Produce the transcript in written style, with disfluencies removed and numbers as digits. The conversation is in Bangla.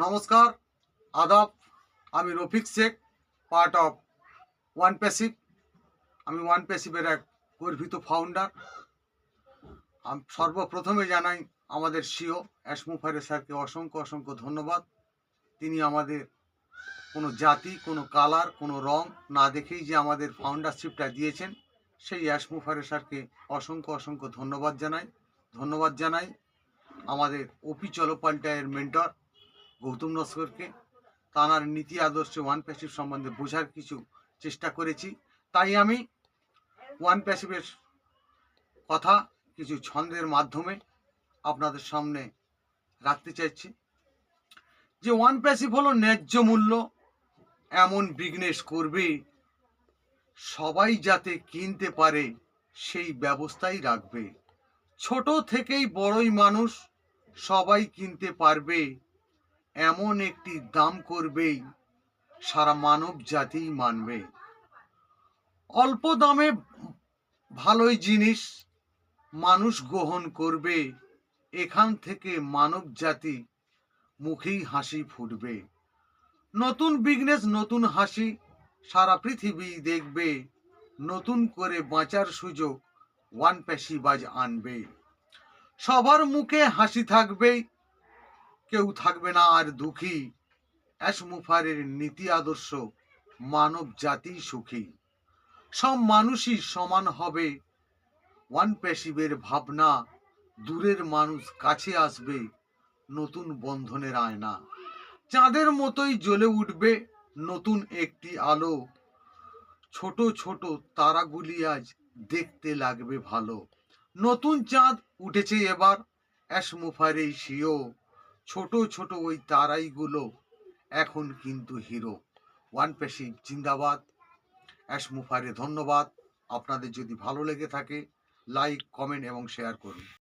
নমস্কার, আদাব। আমি Rafiq Sheikh, part of one passive. আমি ওয়ান প্যাসিভের এক গর্বিত ফাউন্ডার। আমি সর্বপ্রথমে জানাই আমাদের সিও অ্যাশমুফারে স্যারকে অসংখ্য অসংখ্য ধন্যবাদ। তিনি আমাদের কোনো জাতি, কোনো কালার, কোনো রং না দেখেই যে আমাদের ফাউন্ডারশিপটা দিয়েছেন, সেই অ্যাশমুফারে স্যারকে অসংখ্য অসংখ্য ধন্যবাদ জানাই আমাদের ওপি চলোপাল্টায়ের মেন্টর গৌতম নস্করকে। তাঁর নীতি আদর্শ ওয়ান প্যাসিভ সম্বন্ধে বোঝার কিছু চেষ্টা করেছি, তাই আমি ওয়ান প্যাসিভের কথা কিছু ছন্দের মাধ্যমে আপনাদের সামনে রাখতে চাইছি। যে ওয়ান প্যাসিভ হলো ন্যায্য মূল্য এমন বিজনেস করবে, সবাই যাতে কিনতে পারে সেই ব্যবস্থাই রাখবে। ছোট থেকেই বড়ই মানুষ সবাই কিনতে পারবে, এমন একটি দাম করবেই সারা মানব জাতিই মানবে। অল্প দামে ভালোই জিনিস মানুষ গ্রহণ করবে, এখান থেকে মানব জাতি মুখেই হাসি ফুটবে। নতুন বিজনেস নতুন হাসি সারা পৃথিবী দেখবে, নতুন করে বাঁচার সুযোগ ওয়ান প্যাসিভ আজ আনবে। সবার মুখে হাসি থাকবে, কেউ থাকবে না আর দুঃখী। অ্যাশমুফারের নীতি আদর্শ মানব জাতি সুখী। সব মানুষই সমান হবে, ওয়ান প্যাসিভের ভাবনা। দূরের মানুষ কাছে আসবে, নতুন বন্ধনের আয়না। চাঁদের মতোই জ্বলে উঠবে নতুন একটি আলো। ছোট ছোট তারাগুলি আজ দেখতে লাগবে ভালো। নতুন চাঁদ উঠেছে এবার, অ্যাশমুফারেই সিও। ছোট ছোট ওই তারাইগুলো এখন কিন্তু হিরো। ওয়ান প্যাসিভ জিন্দাবাদ। অ্যাশমুফারে ধন্যবাদ। আপনাদের যদি ভালো লেগে থাকে লাইক, কমেন্ট এবং শেয়ার করুন।